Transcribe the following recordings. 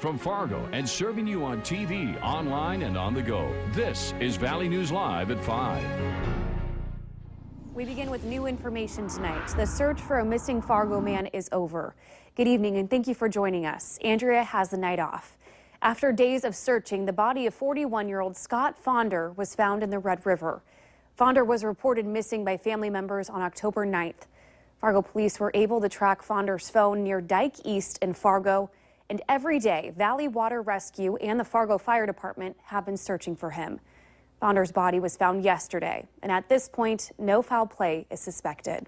from Fargo and serving you on TV, online, and on the go. This is Valley News Live at 5. We begin with new information tonight. The search for a missing Fargo man is over. Good evening and thank you for joining us. Andrea has the night off. After days of searching, the body of 41-year-old Scott Fonder was found in the Red River. Fonder was reported missing by family members on October 9th. Fargo police were able to track Fonder's phone near Dyke East in Fargo, and every day, Valley Water Rescue and the Fargo Fire Department have been searching for him. Fonder's body was found yesterday, and at this point, no foul play is suspected.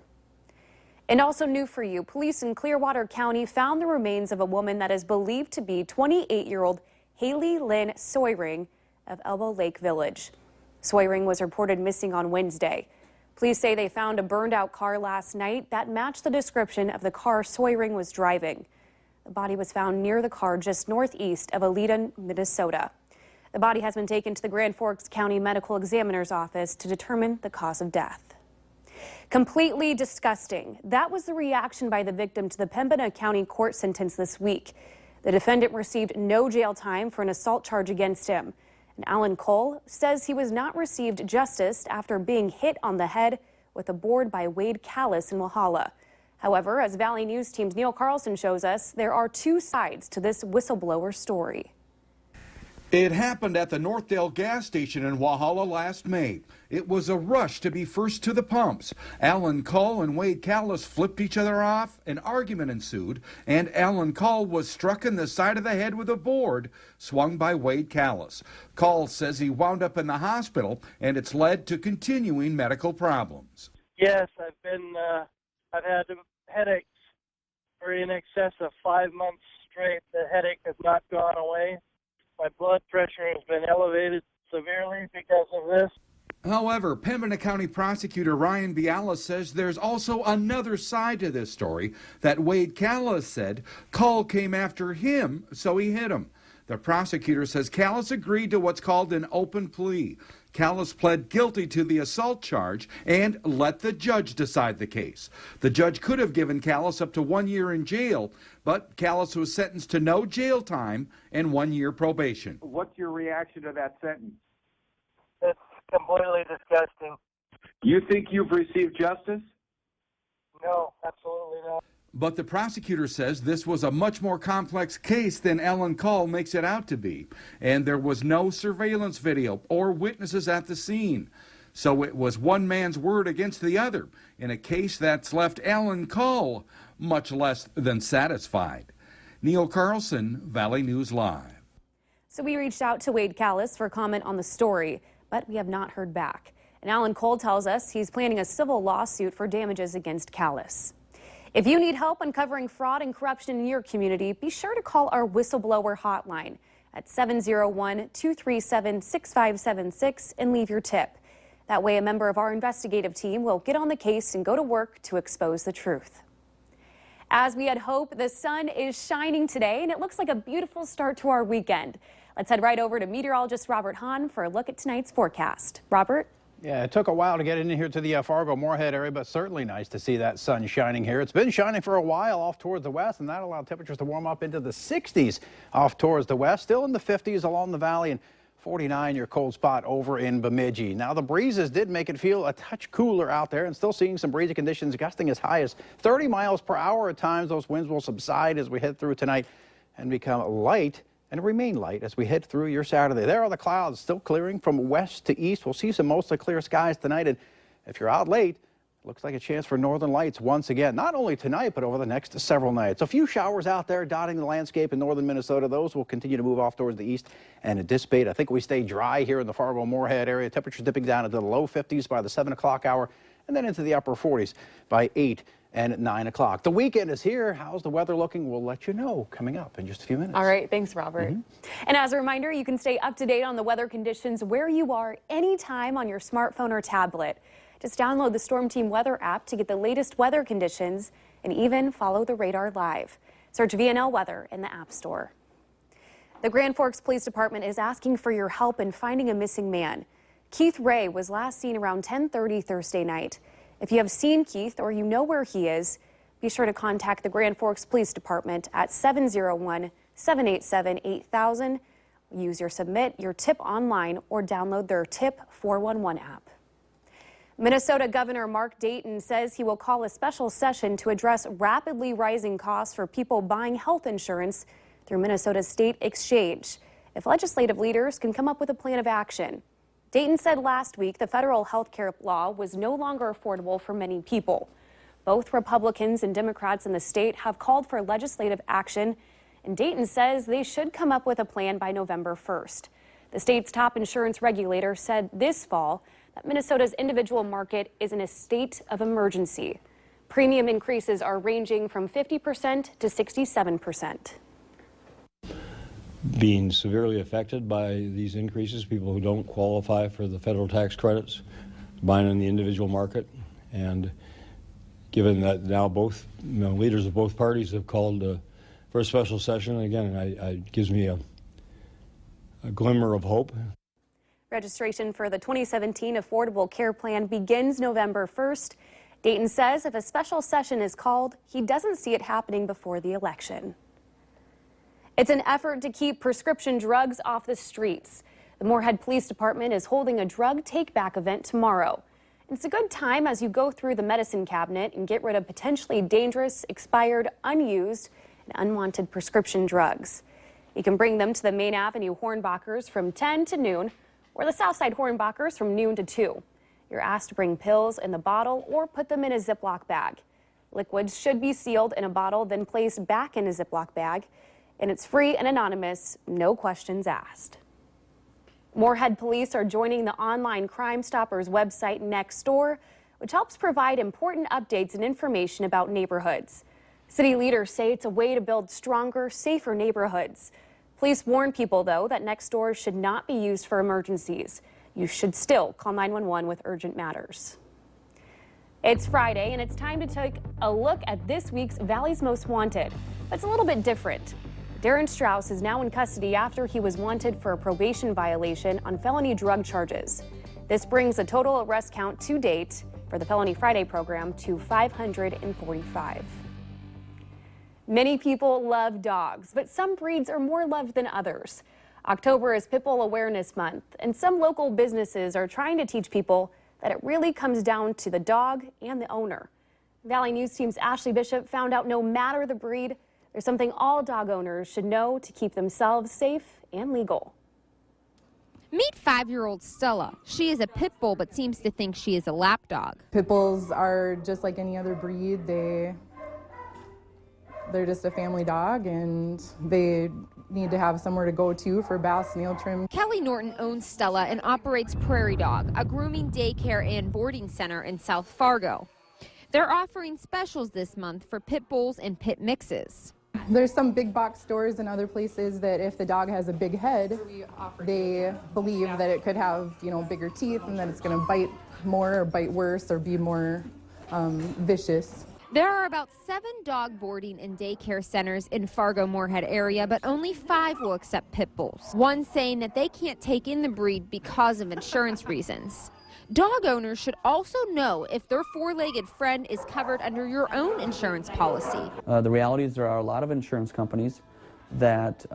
And also new for you, police in Clearwater County found the remains of a woman that is believed to be 28-year-old Haley Lynn Soyring of Elbow Lake Village. Soyring was reported missing on Wednesday. Police say they found a burned-out car last night that matched the description of the car Soyring was driving. The body was found near the car just northeast of Aleta, Minnesota. The body has been taken to the Grand Forks County Medical Examiner's office to determine the cause of death. Completely disgusting. That was the reaction by the victim to the Pembina County court sentence this week. The defendant received no jail time for an assault charge against him. And Alan Cole says he was not received justice after being hit on the head with a board by Wade Callis in Walhalla. However, as Valley News Team's Neil Carlson shows us, there are two sides to this whistleblower story. It happened at the Northdale gas station in Walhalla last May. It was a rush to be first to the pumps. Alan Call and Wade Callis flipped each other off. An argument ensued, and Alan Call was struck in the side of the head with a board swung by Wade Callis. Call says he wound up in the hospital, and it's led to continuing medical problems. Yes, I've had headaches for in excess of 5 months straight. The headache has not gone away. My blood pressure has been elevated severely because of this. However, Pembina County Prosecutor Ryan Biala says there's also another side to this story, that Wade Callis said Call came after him, so he hit him. The prosecutor says Callis agreed to what's called an open plea. Callis pled guilty to the assault charge and let the judge decide the case. The judge could have given Callis up to 1 year in jail, but Callis was sentenced to no jail time and 1 year probation. What's your reaction to that sentence? It's completely disgusting. You think you've received justice? No, absolutely not. But the prosecutor says this was a much more complex case than Alan Call makes it out to be, and there was no surveillance video or witnesses at the scene. So it was one man's word against the other in a case that's left Alan Call much less than satisfied. Neil Carlson, Valley News Live. So we reached out to Wade Callis for comment on the story, but we have not heard back. And Alan Cole tells us he's planning a civil lawsuit for damages against Callis. If you need help uncovering fraud and corruption in your community, be sure to call our Whistleblower Hotline at 701-237-6576 and leave your tip. That way, a member of our investigative team will get on the case and go to work to expose the truth. As we had hoped, the sun is shining today, and it looks like a beautiful start to our weekend. Let's head right over to meteorologist Robert Hahn for a look at tonight's forecast. Robert? Yeah, it took a while to get in here to the Fargo-Moorhead area, but certainly nice to see that sun shining here. It's been shining for a while off towards the west, and that allowed temperatures to warm up into the 60s off towards the west. Still in the 50s along the valley, and 49 your cold spot over in Bemidji. Now, the breezes did make it feel a touch cooler out there, and still seeing some breezy conditions gusting as high as 30 miles per hour at times. Those winds will subside as we head through tonight and become light and remain light as we head through your Saturday. There are the clouds still clearing from west to east. We'll see some mostly clear skies tonight, and if you're out late, looks like a chance for northern lights once again, not only tonight, but over the next several nights. A few showers out there dotting the landscape in northern Minnesota. Those will continue to move off towards the east and dissipate. I think we stay dry here in the Fargo-Moorhead area. Temperatures dipping down into the low 50s by the 7 o'clock hour and then into the upper 40s by 8 and 9 o'clock. The weekend is here. How's the weather looking? We'll let you know coming up in just a few minutes. All right. Thanks, Robert. And as a reminder, you can stay up to date on the weather conditions where you are anytime on your smartphone or tablet. Just download the Storm Team Weather app to get the latest weather conditions and even follow the radar live. Search VNL Weather in the App Store. The Grand Forks Police Department is asking for your help in finding a missing man. Keith Ray was last seen around 10:30 Thursday night. If you have seen Keith or you know where he is, be sure to contact the Grand Forks Police Department at 787-8000. Use your Submit Your Tip online or download their Tip 411 app. Minnesota Governor Mark Dayton says he will call a special session to address rapidly rising costs for people buying health insurance through Minnesota's state exchange, if legislative leaders can come up with a plan of action. Dayton said last week the federal health care law was no longer affordable for many people. Both Republicans and Democrats in the state have called for legislative action, and Dayton says they should come up with a plan by November 1st. The state's top insurance regulator said this fall that Minnesota's individual market is in a state of emergency. Premium increases are ranging from 50% to 67%. Being severely affected by these increases, people who don't qualify for the federal tax credits, buying in the individual market, and given that now both leaders of both parties have called for a special session, again, it gives me a glimmer of hope. Registration for the 2017 Affordable Care Plan begins November 1st. Dayton says if a special session is called, he doesn't see it happening before the election. It's an effort to keep prescription drugs off the streets. The Moorhead Police Department is holding a drug take-back event tomorrow. It's a good time as you go through the medicine cabinet and get rid of potentially dangerous, expired, unused, and unwanted prescription drugs. You can bring them to the Main Avenue Hornbachers from 10 to noon, or the Southside Hornbachers from noon to 2. You're asked to bring pills in the bottle or put them in a Ziploc bag. Liquids should be sealed in a bottle, then placed back in a Ziploc bag. And it's free and anonymous, no questions asked. Moorhead Police are joining the online Crime Stoppers website Nextdoor, which helps provide important updates and information about neighborhoods. City leaders say it's a way to build stronger, safer neighborhoods. Police warn people, though, that Nextdoor should not be used for emergencies. You should still call 911 with urgent matters. It's Friday, and it's time to take a look at this week's Valley's Most Wanted. But it's a little bit different. Darren Strauss is now in custody after he was wanted for a probation violation on felony drug charges. This brings the total arrest count to date for the Felony Friday program to 545. Many people love dogs, but some breeds are more loved than others. October is Pitbull Awareness Month, and some local businesses are trying to teach people that it really comes down to the dog and the owner. Valley News Team's Ashley Bishop found out no matter the breed, there's something all dog owners should know to keep themselves safe and legal. Meet 5-year-old Stella. She is a pit bull but seems to think she is a lap dog. Pit bulls are just like any other breed. They're just a family dog, and they need to have somewhere to go to for baths, nail trim. Kelly Norton owns Stella and operates Prairie Dog, a grooming daycare and boarding center in South Fargo. They're offering specials this month for pit bulls and pit mixes. There's some big box stores and other places that if the dog has a big head, they believe that it could have, bigger teeth and that it's going to bite more or bite worse or be more vicious. There are about 7 dog boarding and daycare centers in Fargo-Moorhead area, but only 5 will accept pit bulls. One saying that they can't take in the breed because of insurance reasons. Dog owners should also know if their 4-legged friend is covered under your own insurance policy. The reality is there are a lot of insurance companies that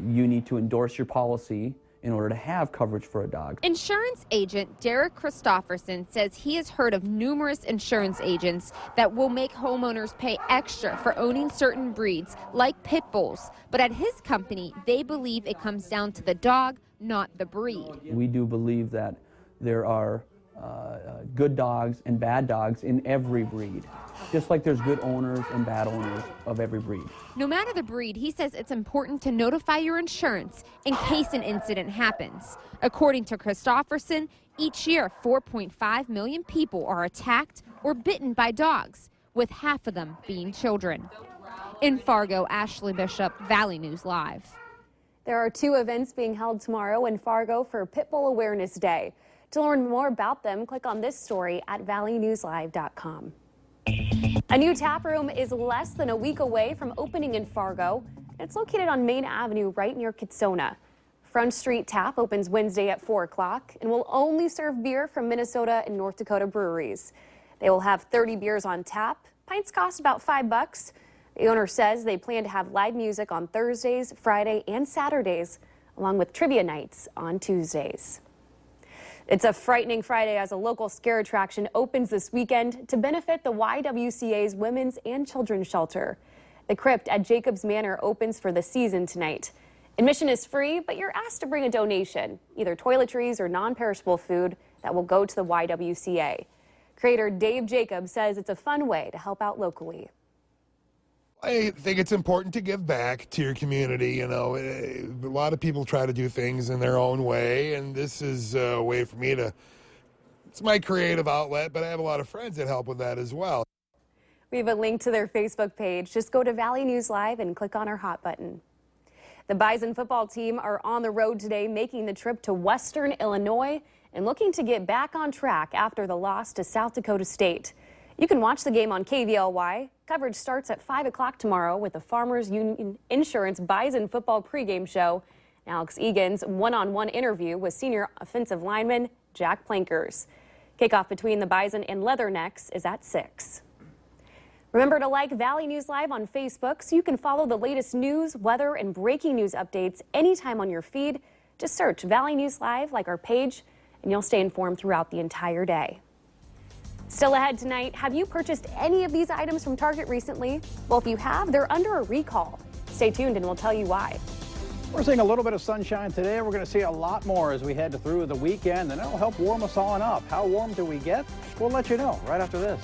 you need to endorse your policy in order to have coverage for a dog. Insurance agent Derek Christofferson says he has heard of numerous insurance agents that will make homeowners pay extra for owning certain breeds like pit bulls. But at his company, they believe it comes down to the dog, not the breed. We do believe that there are good dogs and bad dogs in every breed, just like there's good owners and bad owners of every breed. No matter the breed, he says it's important to notify your insurance in case an incident happens. According to Christofferson, each year 4.5 million people are attacked or bitten by dogs, with half of them being children. In Fargo, Ashley Bishop, Valley News Live. There are 2 events being held tomorrow in Fargo for Pitbull Awareness Day. To learn more about them, click on this story at valleynewslive.com. A new tap room is less than a week away from opening in Fargo. It's located on Main Avenue right near Kitsona. Front Street Tap opens Wednesday at 4 o'clock and will only serve beer from Minnesota and North Dakota breweries. They will have 30 beers on tap. Pints cost about $5. The owner says they plan to have live music on Thursdays, Friday, and Saturdays, along with trivia nights on Tuesdays. It's a frightening Friday as a local scare attraction opens this weekend to benefit the YWCA's Women's and Children's Shelter. The crypt at Jacobs Manor opens for the season tonight. Admission is free, but you're asked to bring a donation, either toiletries or non-perishable food that will go to the YWCA. Creator Dave Jacobs says it's a fun way to help out locally. I think it's important to give back to your community. You know, a lot of people try to do things in their own way, and this is a way for me to, it's my creative outlet, but I have a lot of friends that help with that as well. We have a link to their Facebook page. Just go to Valley News Live and click on our hot button. The Bison football team are on the road today, making the trip to Western Illinois and looking to get back on track after the loss to South Dakota State. You can watch the game on KVLY. Coverage starts at 5 o'clock tomorrow with the Farmers Union Insurance Bison football pregame show. Alex Egan's one-on-one interview with senior offensive lineman Jack Plankers. Kickoff between the Bison and Leathernecks is at 6. Remember to like Valley News Live on Facebook so you can follow the latest news, weather, and breaking news updates anytime on your feed. Just search Valley News Live, like our page, and you'll stay informed throughout the entire day. Still ahead tonight, have you purchased any of these items from Target recently? Well, if you have, they're under a recall. Stay tuned and we'll tell you why. We're seeing a little bit of sunshine today. We're going to see a lot more as we head through the weekend, and that'll help warm us on up. How warm do we get? We'll let you know right after this.